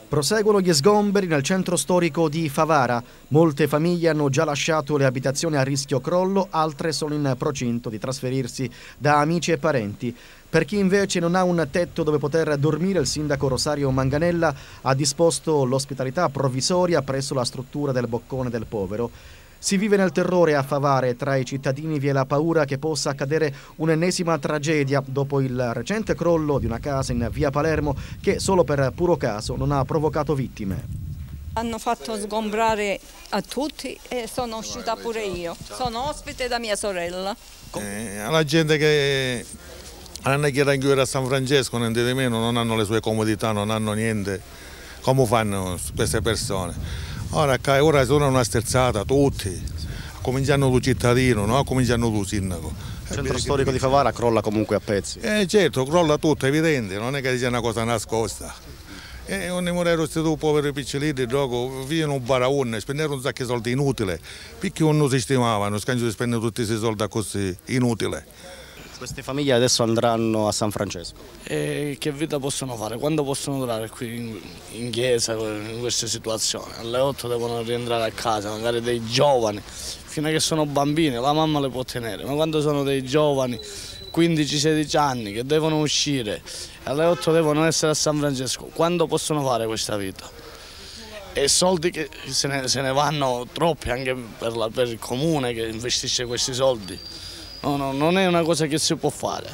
Proseguono gli sgomberi nel centro storico di Favara. Molte famiglie hanno già lasciato le abitazioni a rischio crollo, altre sono in procinto di trasferirsi da amici e parenti. Per chi invece non ha un tetto dove poter dormire, il sindaco Rosario Manganella ha disposto l'ospitalità provvisoria presso la struttura del Boccone del Povero. Si vive nel terrore a Favara e tra i cittadini vi è la paura che possa accadere un'ennesima tragedia dopo il recente crollo di una casa in via Palermo che solo per puro caso non ha provocato vittime. Hanno fatto sgombrare a tutti e sono uscita pure io. Sono ospite da mia sorella. Alla gente che hanno chiesto chiudere a San Francesco, niente di meno, non hanno le sue comodità, non hanno niente. Come fanno queste persone? Ora sono una sterzata, tutti, cominciano dal cittadino, no? Cominciano dal sindaco. Il centro storico di Favara crolla comunque a pezzi. Certo, crolla tutto, è evidente, non è che sia una cosa nascosta. Ogni morero questi due poveri piccolini, vivono un baraone, spendere un sacco di soldi inutili, perché non si stimavano, scambio di spendere tutti questi soldi così inutili. Queste famiglie adesso andranno a San Francesco. Che vita possono fare? Quando possono durare qui in chiesa in queste situazioni? Alle 8 devono rientrare a casa, magari dei giovani, fino a che sono bambini la mamma le può tenere, ma quando sono dei giovani 15-16 anni che devono uscire, alle 8 devono essere a San Francesco, quando possono fare questa vita? E soldi che se ne vanno troppi anche per il comune che investisce questi soldi. No, non è una cosa che si può fare.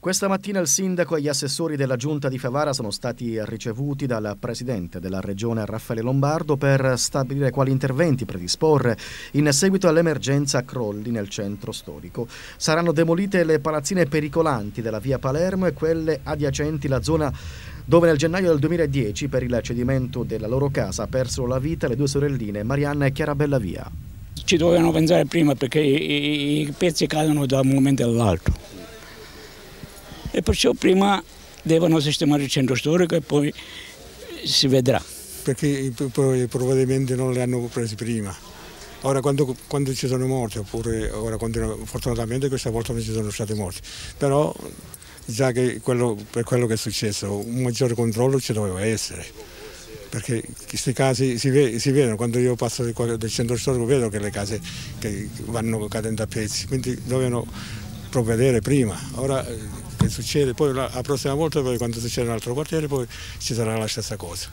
Questa mattina il sindaco e gli assessori della giunta di Favara sono stati ricevuti dal presidente della regione Raffaele Lombardo per stabilire quali interventi predisporre in seguito all'emergenza crolli nel centro storico. Saranno demolite le palazzine pericolanti della via Palermo e quelle adiacenti la zona dove nel gennaio del 2010 per il cedimento della loro casa persero la vita le due sorelline Marianna e Chiara Bellavia. Ci dovevano pensare prima perché i pezzi cadono da un momento all'altro e perciò prima devono sistemare il centro storico e poi si vedrà. Perché i provvedimenti non li hanno presi prima. Ora quando ci sono morti, oppure ora fortunatamente questa volta non ci sono stati morti, però già che per quello che è successo un maggiore controllo ci doveva essere. Perché questi casi si vedono, quando io passo del centro storico vedo che le case che vanno cadendo a pezzi, quindi dovevano provvedere prima. Ora che succede, poi la prossima volta quando succede un altro quartiere poi ci sarà la stessa cosa.